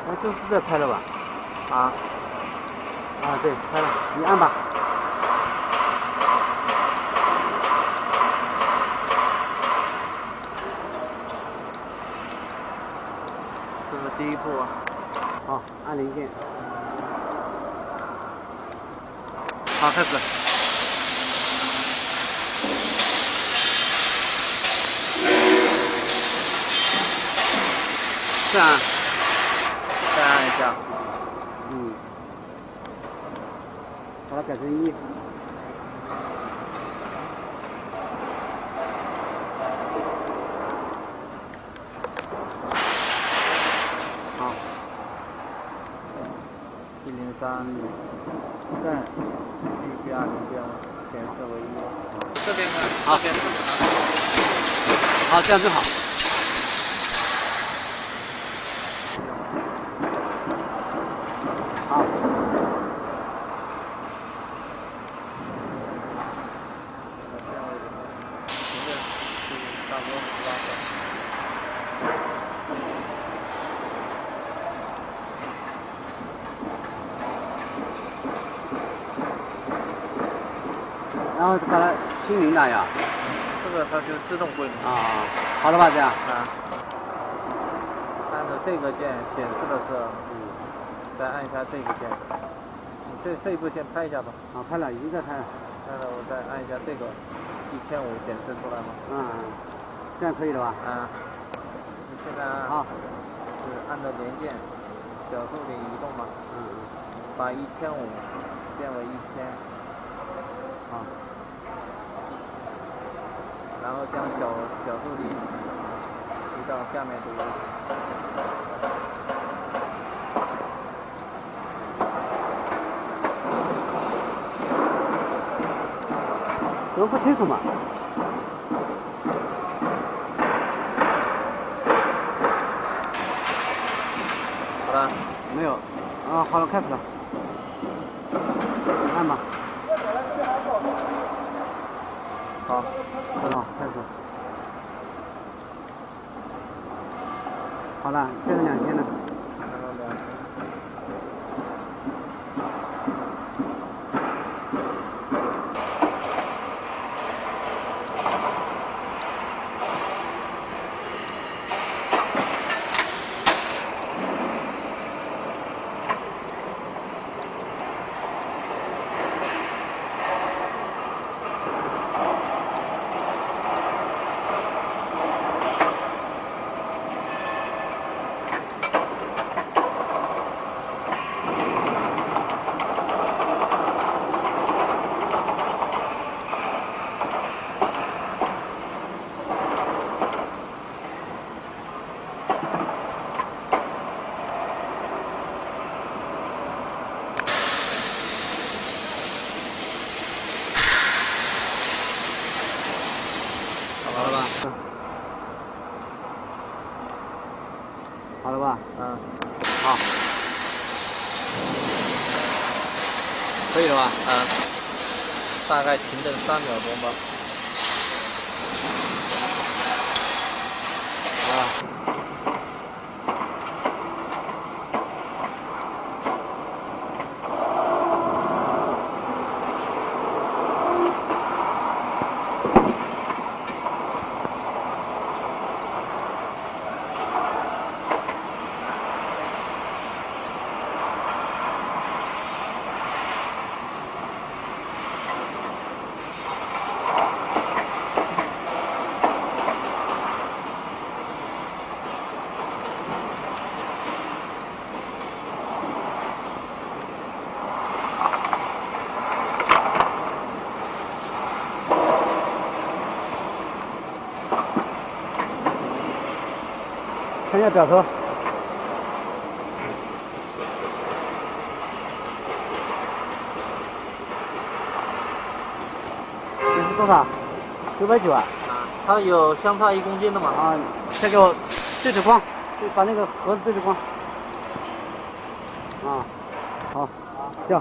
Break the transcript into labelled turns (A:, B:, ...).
A: 那就是这拍了吧？
B: 啊，
A: 对，拍了，你按吧。
B: 这是第一步啊。
A: 好，按零键。
B: 好，开始。
A: 这样，
B: 再按一下。
A: 把它改成1。好
B: 103，
A: 再
B: 1B2 0.5显示为1。这边看，
A: 好，
B: 这边
A: 好，这样正好。好。
B: 前面差不多18分。
A: 然后把它清零打呀。
B: 这个它就自动归零。
A: 好了吧，这样。
B: 按照这个键显示的时候，再按一下这个键。你这一步先拍一下吧。
A: 拍了，已经在拍了。
B: 拍了，我再按一下这个1500显示出来吗？
A: 这样可以了吧？
B: 你现在是按照连键，小数点移动嘛。把1500变为1000。然后将小数点移到下面这个位置。
A: 怎么不清楚嘛？
B: 好了？
A: 没有。好了，开始了。按吧。
B: 好，
A: 开始。好了，变成2000了。好了吧？好了吧？好。可以了吧？
B: 大概停顿3秒钟吧。
A: 看一下表头。这是多少？990啊。
B: 它有相差1公斤的嘛？
A: 再给我对着光，把那个盒子对着光。好，掉。